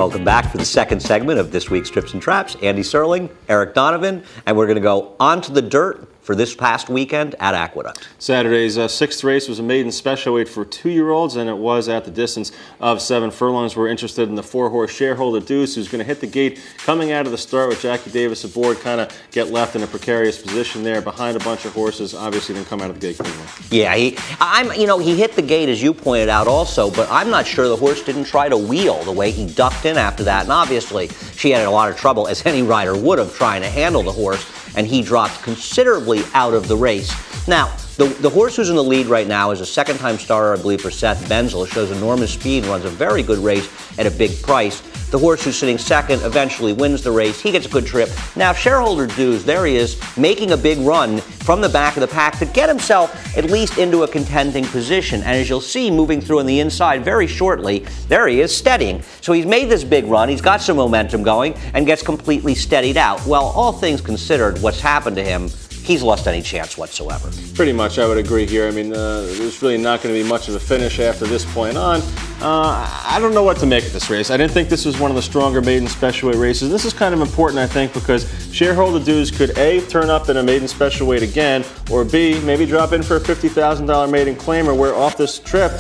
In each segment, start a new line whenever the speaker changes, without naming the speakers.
Welcome back for the second segment of this week's Trips and Traps. Andy Serling, Eric Donovan, and we're going to go onto the dirt for this past weekend at Aqueduct.
Saturday's sixth race was a maiden special weight for 2-year-olds, and it was at the distance of 7 furlongs. We're interested in the 4-horse Shareholder Duce, who's going to hit the gate coming out of the start with Jackie Davis aboard, kind of get left in a precarious position there behind a bunch of horses. Obviously, didn't come out of the gate cleanly.
Yeah, he hit the gate, as you pointed out also, but I'm not sure the horse didn't try to wheel the way he ducked in after that, and obviously she had a lot of trouble, as any rider would have, trying to handle the horse, and he dropped considerably out of the race. Now, the horse who's in the lead right now is a second-time starter, I believe, for Seth Benzel. Shows enormous speed and runs a very good race at a big price. The horse who's sitting second eventually wins the race. He gets a good trip. Now, Shareholder Duce, there he is, making a big run from the back of the pack to get himself at least into a contending position. And as you'll see, moving through on the inside very shortly, there he is, steadying. So he's made this big run, he's got some momentum going, and gets completely steadied out. Well, all things considered, what's happened to him, he's lost any chance whatsoever.
Pretty much, I would agree here. I mean, there's really not going to be much of a finish after this point on. I don't know what to make of this race. I didn't think this was one of the stronger maiden special weight races. This is kind of important, I think, because Shareholder Duce could A, turn up in a maiden special weight again, or B, maybe drop in for a $50,000 maiden claimer where off this trip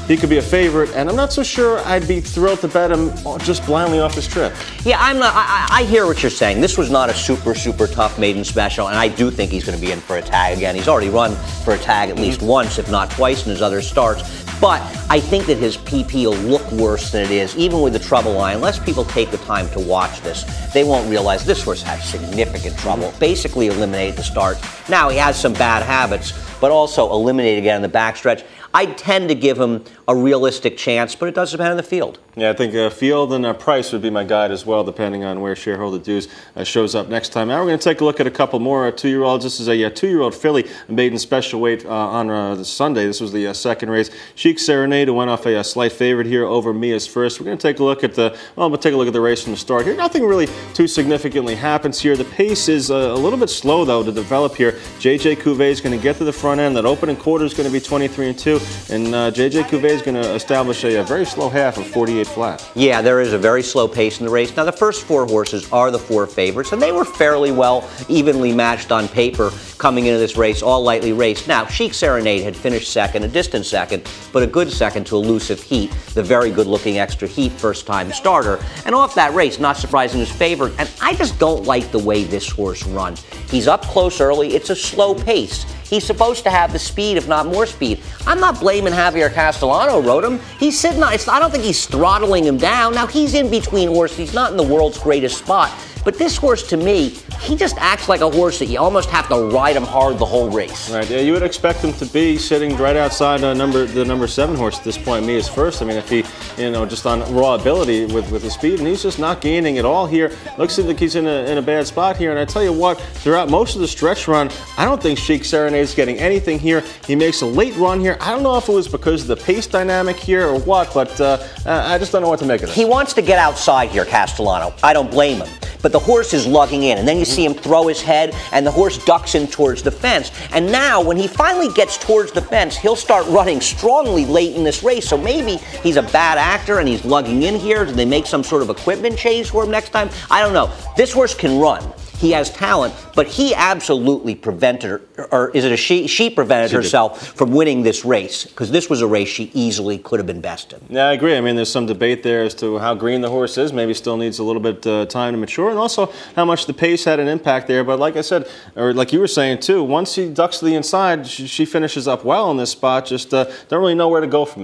he could be a favorite, and I'm not so sure I'd be thrilled to bet him just blindly off this trip.
Yeah, I'm not. I hear what you're saying. This was not a super tough maiden special, and I do think he's going to be in for a tag again. He's already run for a tag at least once, if not twice, in his other starts. But I think that his PP will look worse than it is, even with the trouble line. Unless people take the time to watch this, they won't realize this horse had significant trouble. Basically eliminated the start. Now, he has some bad habits, but also eliminated again in the backstretch. I tend to give him a realistic chance, but it does depend on the field.
Yeah, I think field and price would be my guide as well, depending on where Shareholder Duce shows up next time. Now we're going to take a look at a couple more 2-year-olds. This is a 2-year-old filly, maiden special weight on the Sunday. This was the second race. Chic Serenade, who went off a slight favorite here over Mia's first. We're going to take a look at the race from the start here. Nothing really too significantly happens here. The pace is a little bit slow though to develop here. JJ Cuvée is going to get to the front end. That opening quarter is going to be 23-2, and JJ Cuvée is going to establish a very slow half of 48 flat.
Yeah, there is a very slow pace in the race. Now, the first 4 horses are the 4 favorites, and they were fairly well evenly matched on paper coming into this race, all lightly raced. Now, Chic Serenade had finished second, a distant second, but a good second to Elusive Heat, the very good-looking Extra Heat first-time starter. And off that race, not surprising, his favorite, and I just don't like the way this horse runs. He's up close early. It's a slow pace. He's supposed to have the speed, if not more speed. I'm not blaming Javier Castellano rode him. He's sitting on, I don't think he's throttling him down. Now, he's in between horses. He's not in the world's greatest spot. But this horse, to me, he just acts like a horse that you almost have to ride him hard the whole race.
Right, yeah, you would expect him to be sitting right outside the number 7 horse at this point, Mia's first. I mean, if he, just on raw ability with his speed, and he's just not gaining at all here. Looks like he's in a bad spot here, and I tell you what, throughout most of the stretch run, I don't think Chic Serenade is getting anything here. He makes a late run here. I don't know if it was because of the pace dynamic here or what, but I just don't know what to make of it.
He wants to get outside here, Castellano. I don't blame him. But the horse is lugging in, and then you see him throw his head, and the horse ducks in towards the fence. And now, when he finally gets towards the fence, he'll start running strongly late in this race. So maybe he's a bad actor, and he's lugging in here. Do they make some sort of equipment change for him next time? I don't know. This horse can run. He has talent, but he absolutely prevented, or is it a she? She prevented herself from winning this race, because this was a race she easily could have been best in.
Yeah, I agree. I mean, there's some debate there as to how green the horse is. Maybe still needs a little bit time to mature, and also how much the pace had an impact there. But like I said, or like you were saying too, once he ducks to the inside, she finishes up well in this spot. Just don't really know where to go from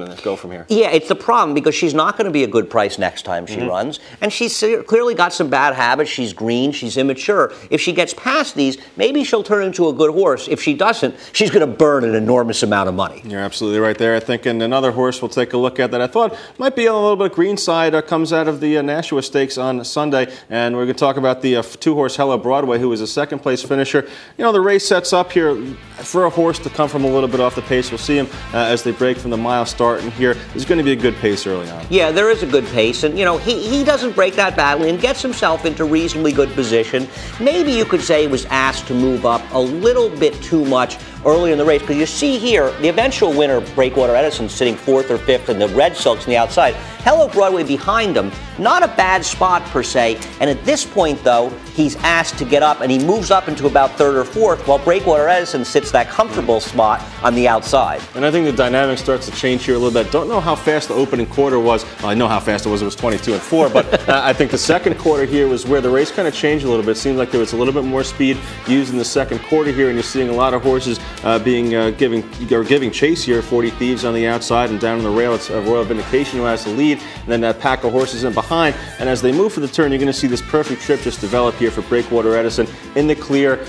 here.
Yeah, it's the problem, because she's not going to be a good price next time she runs, and she's clearly got some bad habits. She's green. She's immature. If she gets past these, maybe she'll turn into a good horse. If she doesn't, she's going to burn an enormous amount of money.
You're absolutely right there. I think, and another horse we'll take a look at that I thought might be on a little bit green side comes out of the Nashua Stakes on Sunday, and we're going to talk about the 2-horse Hela Broadway, who was a second-place finisher. The race sets up here for a horse to come from a little bit off the pace. We'll see him as they break from the mile start, and here there's going to be a good pace early on.
Yeah, there is a good pace, and he doesn't break that badly and gets himself into reasonably good position. Maybe you could say he was asked to move up a little bit too much early in the race. Because you see here, the eventual winner, Breakwater Edison, sitting 4th or 5th, and the Red Silks on the outside. Hello Broadway behind him. Not a bad spot per se. And at this point, though, he's asked to get up, and he moves up into about 3rd or 4th, while Breakwater Edison sits that comfortable spot on the outside.
And I think the dynamic starts to change here a little bit. Don't know how fast the opening quarter was. Well, I know how fast it was 22-4, but I think the second quarter here was where the race kind of changed a little bit. It seemed like there was a little bit more speed used in the second quarter here, and you're seeing a lot of horses giving chase here. 40 Thieves on the outside, and down on the rail, it's Royal Vindication who has the lead, and then that pack of horses in behind. And as they move for the turn, you're going to see this perfect trip just develop here for Breakwater Edison in the clear,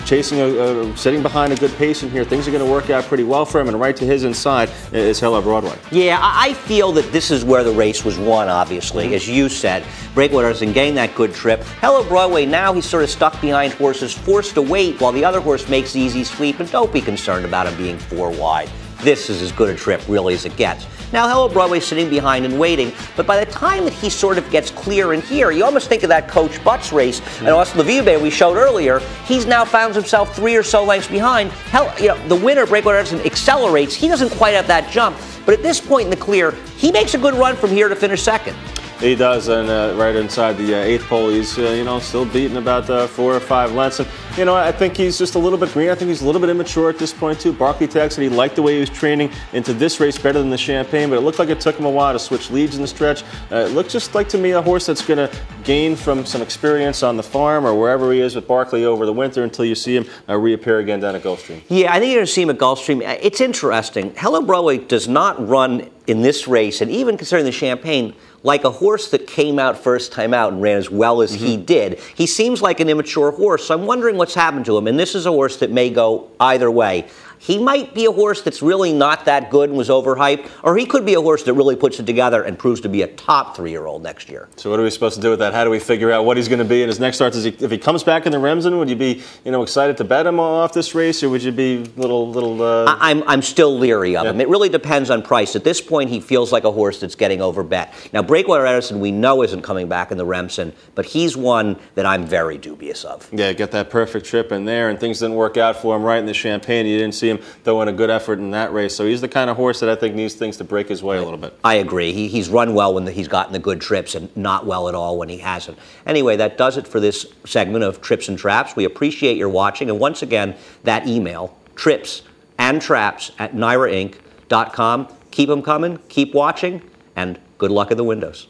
chasing sitting behind a good pace in here. Things are going to work out pretty well for him, and right to his inside is Hela Broadway.
Yeah, I feel that this is where the race was won, obviously. As you said, Breakwater Edison gained that good trip. Hello Broadway, now he's sort of stuck behind horses, forced to wait while the other horse makes the easy sweep, and don't be concerned about him being 4 wide. This is as good a trip, really, as it gets. Now, Hello Broadway sitting behind and waiting, but by the time that he sort of gets clear in here, you almost think of that Coach Butts race and Austin Leville we showed earlier. He's now found himself 3 or so lengths behind. The winner, Breakwater Edison, accelerates. He doesn't quite have that jump, but at this point in the clear, he makes a good run from here to finish 2nd.
He does, and right inside the 8th pole, he's still beating about 4 or 5 lengths. And I think he's just a little bit green. I think he's a little bit immature at this point too. Barkley Tag said he liked the way he was training into this race better than the Champagne, but it looked like it took him a while to switch leads in the stretch. It looked just like to me a horse that's going to gain from some experience on the farm or wherever he is with Barkley over the winter until you see him reappear again down at Gulfstream.
Yeah, I think you're going to see him at Gulfstream. It's interesting. Hello Broadway does not run in this race, and even considering the Champagne, like a horse that came out first time out and ran as well as he did. He seems like an immature horse, so I'm wondering what's happened to him. And this is a horse that may go either way. He might be a horse that's really not that good and was overhyped, or he could be a horse that really puts it together and proves to be a top 3-year-old next year. So
what are we supposed to do with that? How do we figure out what he's going to be in his next start? If he comes back in the Remsen, would you be excited to bet him off this race, or would you be
I'm still leery of him. It really depends on price. At this point, he feels like a horse that's getting overbet. Now, Breakwater Edison, we know isn't coming back in the Remsen, but he's one that I'm very dubious of.
Yeah, get that perfect trip in there, and things didn't work out for him right in the Champagne. You didn't see him throwing a good effort in that race. So he's the kind of horse that I think needs things to break his way a little bit.
I agree. He's run well when he's gotten the good trips and not well at all when he hasn't. Anyway, that does it for this segment of Trips and Traps. We appreciate your watching. And once again, that email, tripsandtraps@nairainc.com. Keep them coming, keep watching, and good luck in the windows.